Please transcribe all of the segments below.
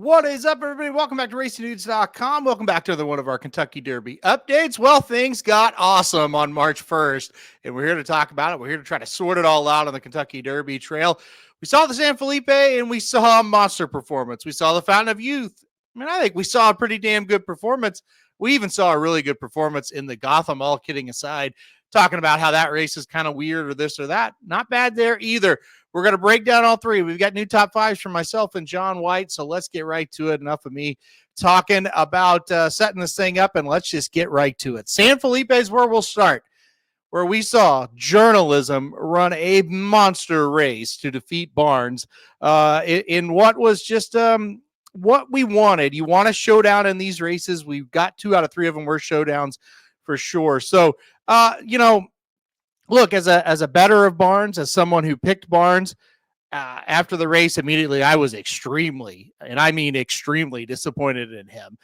What is up, everybody? Welcome back to RacingDudes.com. Welcome back to another one of our Kentucky Derby updates. Well, things got awesome on March 1st, and we're here to talk about it. We're here to try to sort it all out on the Kentucky Derby trail. We saw the San Felipe, and we saw a monster performance. We saw the Fountain of Youth. I mean, I think we saw a pretty damn good performance. We even saw a really good performance in the Gotham, all kidding aside, talking about how that race is kind of weird or this or that. Not bad there either. We're going to break down all three. We've got new top fives from myself and Jon White, so let's get right to it. Enough of me talking about setting this thing up, and let's just get right to it. San Felipe is where we'll start, where we saw journalism run a monster race to defeat Barnes in what was just what we wanted. You want a showdown in these races. We've got 2 out of 3 of them were showdowns for sure. So, look, as a bettor of Barnes, as someone who picked Barnes after the race, immediately I was extremely, and I mean extremely, disappointed in him.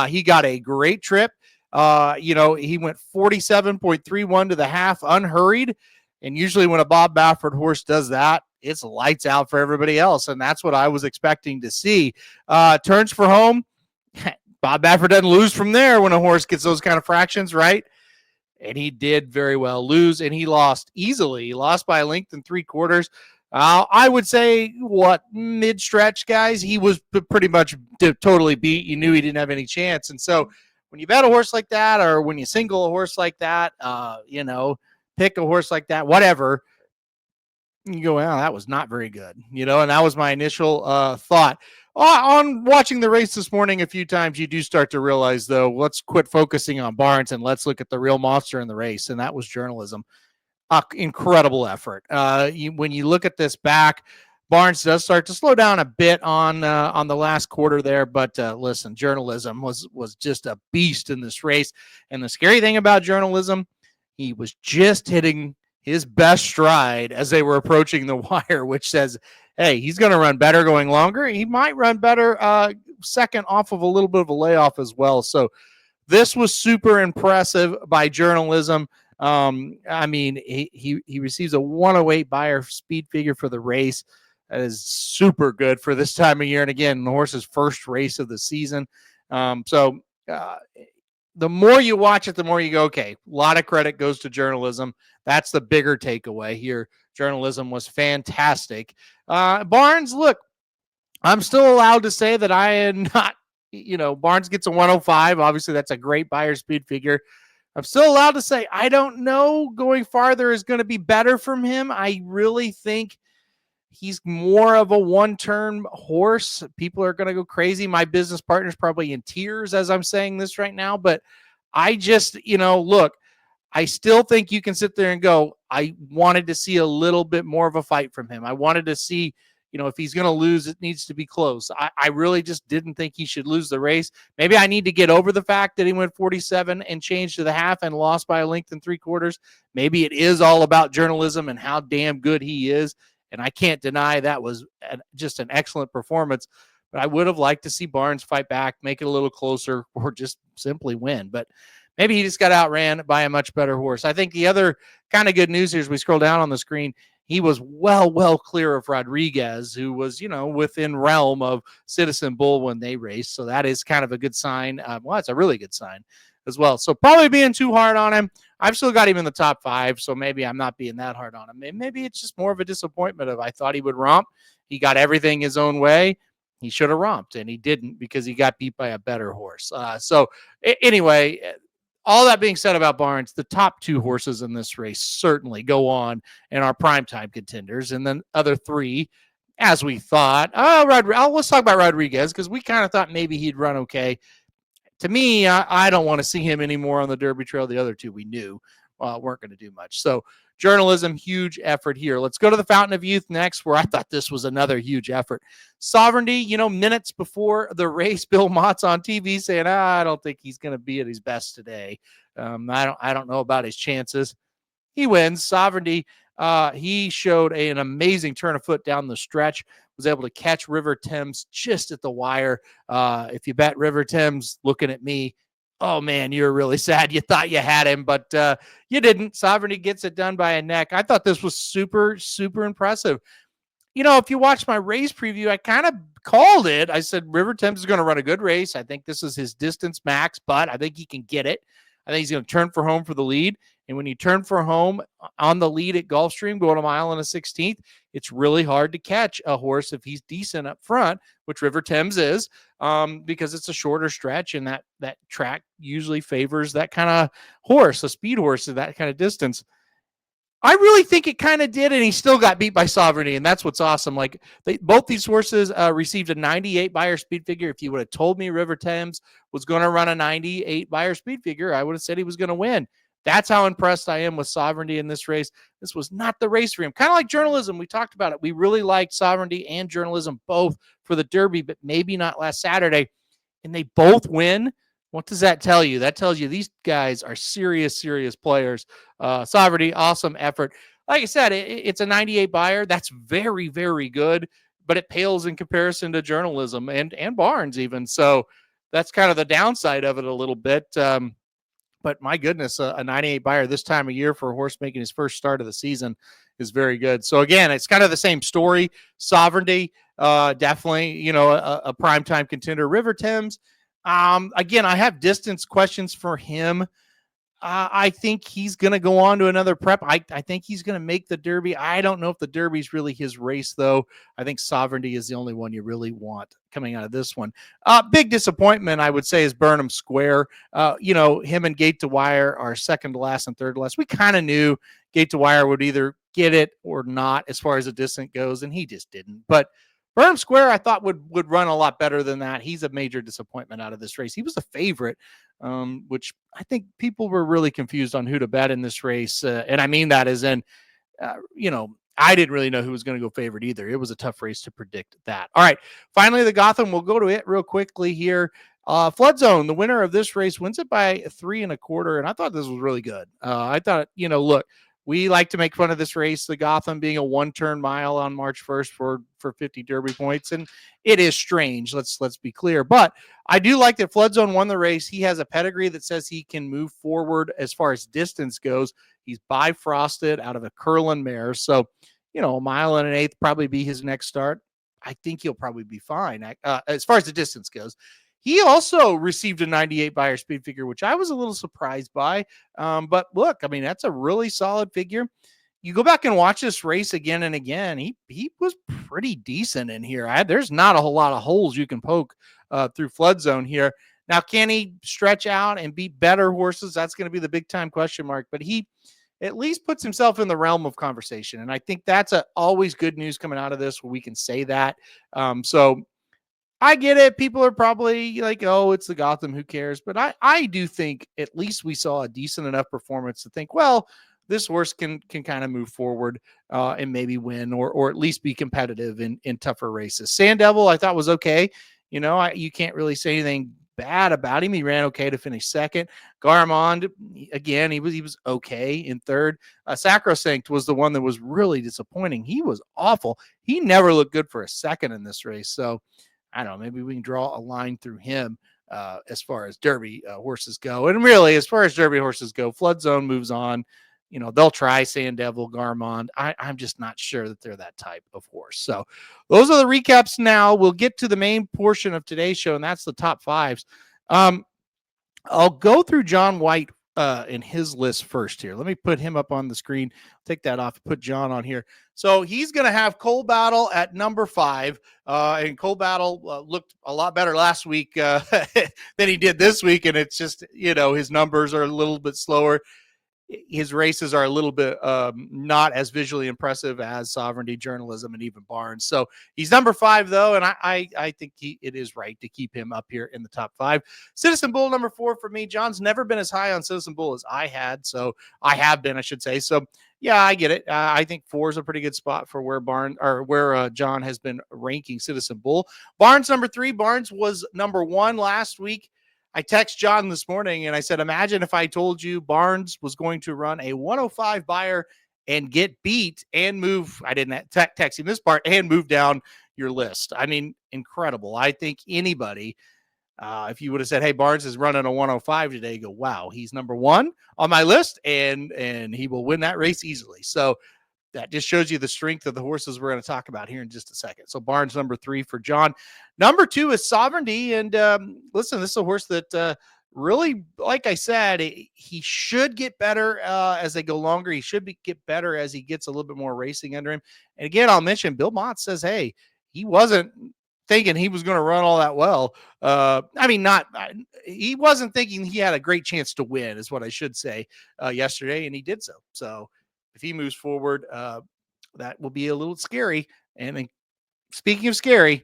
He got a great trip. He went 47.31 to the half unhurried. And usually when a Bob Baffert horse does that, it's lights out for everybody else. And that's what I was expecting to see. Turns for home. Bob Baffert doesn't lose from there when a horse gets those kind of fractions, right? And he did very well lose, and he lost easily. He lost by a length and 3/4. I would say, mid-stretch, guys, he was pretty much totally beat. You knew he didn't have any chance. And so when you bet a horse like that, or when you single a horse like that, pick a horse like that, whatever, you go, well, that was not very good, and that was my initial thought. On watching the race this morning a few times, you do start to realize, though, let's quit focusing on Barnes and let's look at the real monster in the race, and that was journalism. Incredible effort. When you look at this back, Barnes does start to slow down a bit on the last quarter there, but listen, journalism was just a beast in this race, and the scary thing about journalism, he was just hitting his best stride as they were approaching the wire, which says, hey, he's going to run better going longer. He might run better second off of a little bit of a layoff as well. So this was super impressive by journalism. He receives a 108 Beyer speed figure for the race. That is super good for this time of year. And again, the horse's first race of the season. The more you watch it, the more you go, okay, a lot of credit goes to journalism. That's the bigger takeaway here. Journalism was fantastic. Barnes, look, I'm still allowed to say that I am not, Barnes gets a 105. Obviously, that's a great Beyer speed figure. I'm still allowed to say I don't know going farther is going to be better from him. I really think he's more of a one-turn horse. People are going to go crazy. My business partner's probably in tears as I'm saying this right now, but I just, look, I still think you can sit there and go, I wanted to see a little bit more of a fight from him. I wanted to see, if he's going to lose, it needs to be close. I really just didn't think he should lose the race. Maybe I need to get over the fact that he went 47 and changed to the half and lost by a length and 3/4. Maybe it is all about journalism and how damn good he is. And I can't deny that was just an excellent performance. But I would have liked to see Barnes fight back, make it a little closer, or just simply win. But maybe he just got outran by a much better horse. I think the other kind of good news here as we scroll down on the screen, he was well clear of Rodriguez, who was, within realm of Citizen Bull when they raced. So that is kind of a good sign. It's a really good sign as well. So probably being too hard on him. I've still got him in the top 5, so maybe I'm not being that hard on him. Maybe it's just more of a disappointment of I thought he would romp. He got everything his own way. He should have romped, and he didn't because he got beat by a better horse. Anyway, all that being said about Barnes, the top 2 horses in this race certainly go on and are primetime contenders. And then other 3, as we thought, let's talk about Rodriguez because we kind of thought maybe he'd run okay. To me, I don't want to see him anymore on the Derby Trail. The other 2 we knew weren't going to do much. So journalism, huge effort here. Let's go to the Fountain of Youth next, where I thought this was another huge effort. Sovereignty, minutes before the race, Bill Mott's on TV saying, I don't think he's going to be at his best today. I don't know about his chances. He wins. Sovereignty, he showed an amazing turn of foot down the stretch, was able to catch River Thames just at the wire. If you bet River Thames looking at me, oh, man, you're really sad. You thought you had him, but you didn't. Sovereignty gets it done by a neck. I thought this was super, super impressive. if you watch my race preview, I kind of called it. I said River Thames is going to run a good race. I think this is his distance max, but I think he can get it. I think he's going to turn for home for the lead. And when you turn for home on the lead at Gulfstream, going a mile and a 16th, it's really hard to catch a horse if he's decent up front, which River Thames is, because it's a shorter stretch, and that track usually favors that kind of horse, a speed horse at that kind of distance. I really think it kind of did, and he still got beat by Sovereignty, and that's what's awesome. Like both these horses received a 98 Beyer speed figure. If you would have told me River Thames was going to run a 98 Beyer speed figure, I would have said he was going to win. That's how impressed I am with Sovereignty in this race. This was not the race for him. Kind of like Journalism. We talked about it. We really liked Sovereignty and Journalism both for the Derby, but maybe not last Saturday. And they both win. What does that tell you? That tells you these guys are serious players. Sovereignty, awesome effort. Like I said, it's a 98 Beyer. That's very, very good, but it pales in comparison to Journalism and Barnes even. So that's kind of the downside of it a little bit. But my goodness, a 98 Beyer this time of year for a horse making his first start of the season is very good. So again, it's kind of the same story. Sovereignty, definitely, a primetime contender. River Thames, again, I have distance questions for him. I think he's going to go on to another prep. I think he's going to make the Derby. I don't know if the Derby is really his race, though. I think Sovereignty is the only one you really want coming out of this one. Big disappointment, I would say, is Burnham Square. Him and Gate to Wire are second to last and third to last. We kind of knew Gate to Wire would either get it or not as far as the distance goes, and he just didn't. But Burnham Square, I thought would run a lot better than that. He's a major disappointment out of this race. He was a favorite, which I think people were really confused on who to bet in this race. And I mean that as in, I didn't really know who was going to go favorite either. It was a tough race to predict that. All right, finally the Gotham. We'll go to it real quickly here. Flood Zone, the winner of this race, wins it by 3 1/4, and I thought this was really good. I thought, look, we like to make fun of this race, the Gotham being a one-turn mile on March 1st for 50 Derby points, and it is strange. Let's be clear, but I do like that Flood Zone won the race. He has a pedigree that says he can move forward as far as distance goes. He's bifrosted out of a Curlin mare, so a mile and an eighth probably be his next start. I think he'll probably be fine as far as the distance goes. He also received a 98 Beyer speed figure, which I was a little surprised by. But look, I mean, that's a really solid figure. You go back and watch this race again and again. He was pretty decent in here. There's not a whole lot of holes you can poke through Flood Zone here. Now, can he stretch out and beat better horses? That's going to be the big time question mark. But he at least puts himself in the realm of conversation. And I think that's always good news coming out of this where we can say that. So I get it. People are probably like, oh, it's the Gotham. Who cares? But I do think at least we saw a decent enough performance to think, well, this horse can kind of move forward and maybe win or at least be competitive in tougher races. Sand Devil, I thought was okay. You can't really say anything bad about him. He ran okay to finish second. Garamond, again, he was okay in third. Sacrosanct was the one that was really disappointing. He was awful. He never looked good for a second in this race. So I don't know, maybe we can draw a line through him as far as Derby horses go. And really, as far as Derby horses go, Flood Zone moves on. They'll try Sand Devil, Garamond. I'm just not sure that they're that type of horse. So those are the recaps now. We'll get to the main portion of today's show, and that's the top fives. I'll go through Jon White in his list first here. Let me put him up on the screen. Take that off. Put John on here. So he's going to have Coal Battle at number 5. And Coal Battle looked a lot better last week than he did this week. And it's just, his numbers are a little bit slower. His races are a little bit not as visually impressive as Sovereignty, Journalism, and even Barnes. So he's number 5, though, and I think it is right to keep him up here in the top 5. Citizen Bull, number 4 for me. John's never been as high on Citizen Bull as I had, so I have been, I should say. So, yeah, I get it. I think 4 is a pretty good spot for where John has been ranking Citizen Bull. Barnes, number 3. Barnes was number 1 last week. I text John this morning and I said, imagine if I told you Barnes was going to run a 105 Beyer and get beat and move. I didn't text him this part and move down your list. I mean, incredible. I think anybody, if you would have said, hey, Barnes is running a 105 today, you go, wow, he's number 1 on my list and he will win that race easily. So that just shows you the strength of the horses we're going to talk about here in just a second. So Barnes, number 3 for Jon. Number 2 is Sovereignty. And listen, this is a horse that really, like I said, he should get better as they go longer. He should get better as he gets a little bit more racing under him. And again, I'll mention Bill Mott says, hey, he wasn't thinking he was going to run all that well. He wasn't thinking he had a great chance to win, is what I should say, yesterday, and he did so. So if he moves forward, that will be a little scary. And then, speaking of scary,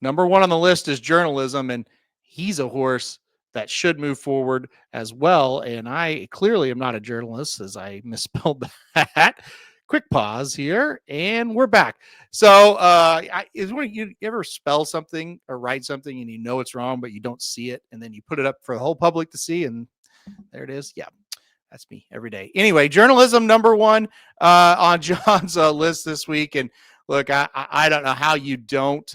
number 1 on the list is Journalism, and he's a horse that should move forward as well. And I clearly am not a journalist, as I misspelled that. Quick pause here, and we're back. So, is when you ever spell something or write something and you know it's wrong, but you don't see it, and then you put it up for the whole public to see, and there it is. Yeah, that's me every day. Anyway, Journalism, number 1 on Jon's list this week. And look, I don't know how you don't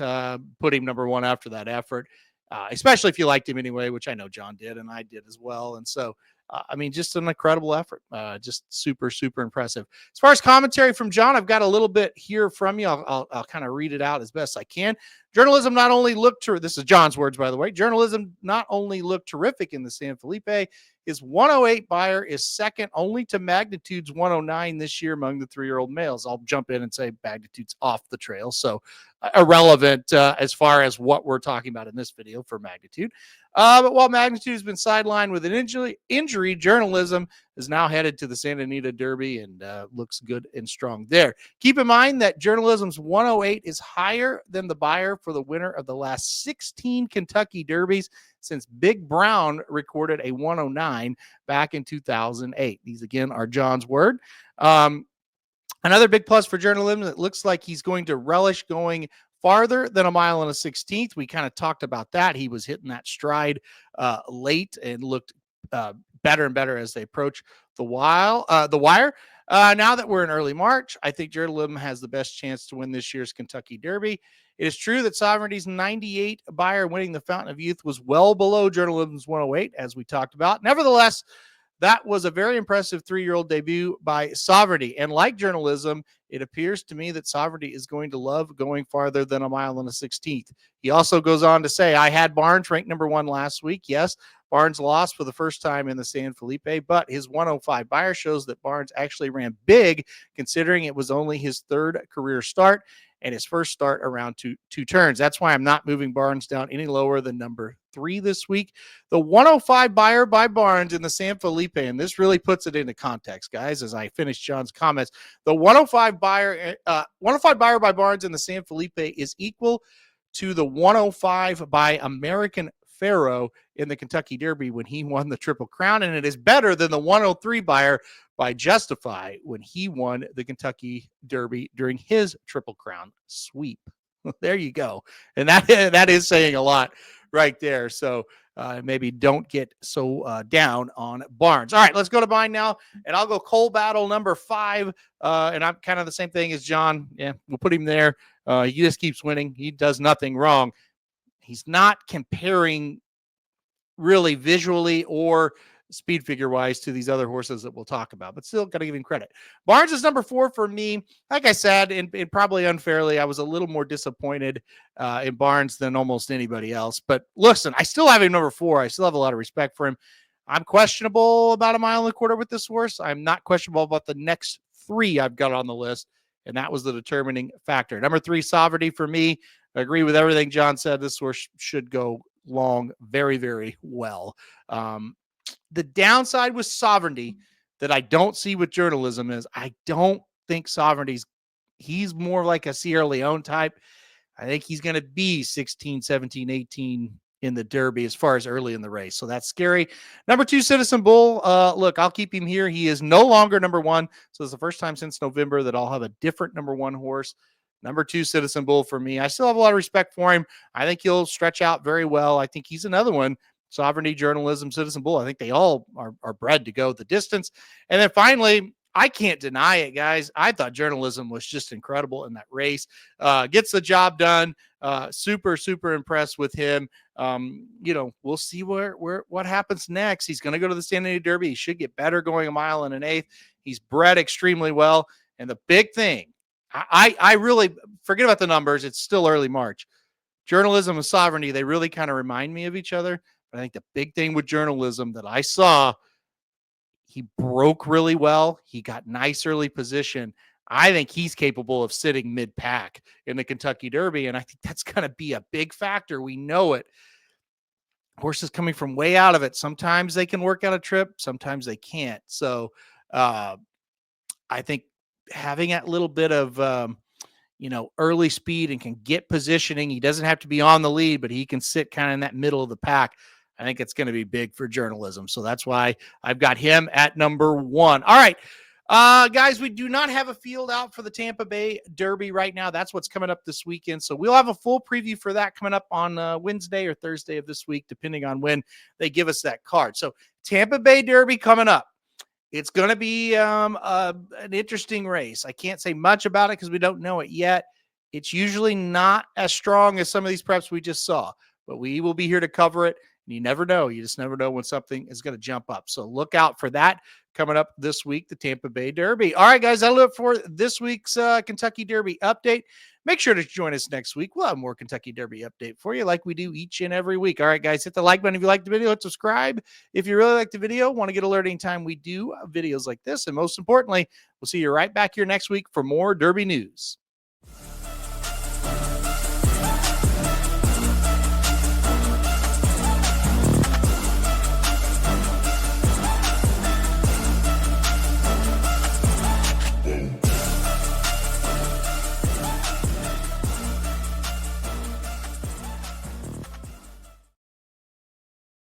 put him number 1 after that effort, especially if you liked him anyway, which I know Jon did and I did as well. And so, just an incredible effort. Just super, super impressive. As far as commentary from Jon, I've got a little bit here from you. I'll kind of read it out as best I can. Journalism not only looked this is Jon's words, by the way. Journalism not only looked terrific in the San Felipe, his 108 Beyer is second only to Magnitude's 109 this year among the 3-year-old males. I'll jump in and say Magnitude's off the trail, so irrelevant as far as what we're talking about in this video for Magnitude. But while Magnitude has been sidelined with an injury, Journalism is now headed to the Santa Anita Derby and looks good and strong there. Keep in mind that Journalism's 108 is higher than the Beyer for the winner of the last 16 Kentucky Derbies since Big Brown recorded a 109 back in 2008. These, again, are Jon's word. Another big plus for Journalism, it looks like he's going to relish going farther than a mile and a 16th. We kind of talked about that. He was hitting that stride late and looked better and better as they approach the wire. Now that we're in early March, I think Journalism has the best chance to win this year's Kentucky Derby. It is true that Sovereignty's 98 Beyer winning the Fountain of Youth was well below Journalism's 108, as we talked about. Nevertheless, that was a very impressive 3-year-old debut by Sovereignty. And like Journalism, it appears to me that Sovereignty is going to love going farther than a mile and a 16th. He also goes on to say, I had Barnes ranked number 1 last week. Yes, Barnes lost for the first time in the San Felipe, but his 105 Beyer shows that Barnes actually ran big, considering it was only his 3rd career start and his first start around two turns. That's why I'm not moving Barnes down any lower than number 3 this week. The 105 Beyer by Barnes in the San Felipe, and this really puts it into context, guys, as I finish Jon's comments. The 105 Beyer by Barnes in the San Felipe is equal to the 105 by American Pharoah in the Kentucky Derby when he won the Triple Crown, and it is better than the 103 Beyer by Justify when he won the Kentucky Derby during his Triple Crown sweep. There you go. And that is saying a lot right there. So maybe don't get so down on Barnes. All right, let's go to mine now, and I'll go Coal Battle number 5. And I'm kind of the same thing as Jon. Yeah, we'll put him there. He just keeps winning. He does nothing wrong. He's not comparing really visually or speed figure wise to these other horses that we'll talk about, but still got to give him credit. Barnes is number 4 for me. Like I said, and probably unfairly, I was a little more disappointed in Barnes than almost anybody else. But listen, I still have him number 4. I still have a lot of respect for him. I'm questionable about a mile and a quarter with this horse. I'm not questionable about the next 3 I've got on the list, and that was the determining factor. Number 3, Sovereignty for me. I agree with everything Jon said. This horse should go long very, very well. The downside with Sovereignty that I don't see with Journalism is I don't think he's more like a Sierra Leone type. I think he's going to be 16, 17, 18 in the Derby as far as early in the race. So that's scary. Number 2, Citizen Bull. Look, I'll keep him here. He is no longer number 1. So it's the first time since November that I'll have a different number 1 horse. Number 2, Citizen Bull for me. I still have a lot of respect for him. I think he'll stretch out very well. I think he's another one. Sovereignty, Journalism, Citizen Bull. I think they all are bred to go the distance. And then finally, I can't deny it, guys. I thought Journalism was just incredible in that race. Gets the job done. Super, super impressed with him. We'll see what happens next. He's going to go to the Santa Anita Derby. He should get better going a mile and an eighth. He's bred extremely well. And the big thing, I really forget about the numbers. It's still early March. Journalism and sovereignty, they really kind of remind me of each other. But I think the big thing with journalism that I saw, he broke really well. He got nice early position. I think he's capable of sitting mid pack in the Kentucky Derby. And I think that's going to be a big factor. We know it. Horses coming from way out of it. Sometimes they can work out a trip. Sometimes they can't. So I think having that little bit of, early speed and can get positioning. He doesn't have to be on the lead, but he can sit kind of in that middle of the pack. I think it's going to be big for journalism. So that's why I've got him at number 1. All right. Guys, we do not have a field out for the Tampa Bay Derby right now. That's what's coming up this weekend. So we'll have a full preview for that coming up on Wednesday or Thursday of this week, depending on when they give us that card. So Tampa Bay Derby coming up. It's going to be an interesting race. I can't say much about it because we don't know it yet. It's usually not as strong as some of these preps we just saw, but we will be here to cover it. And you never know. You just never know when something is going to jump up. So look out for that coming up this week, the Tampa Bay Derby. All right, guys, that'll do it for this week's Kentucky Derby update. Make sure to join us next week. We'll have more Kentucky Derby update for you like we do each and every week. All right, guys, hit the like button if you like the video. Hit subscribe if you really like the video. Want to get alert anytime we do videos like this. And most importantly, we'll see you right back here next week for more Derby news.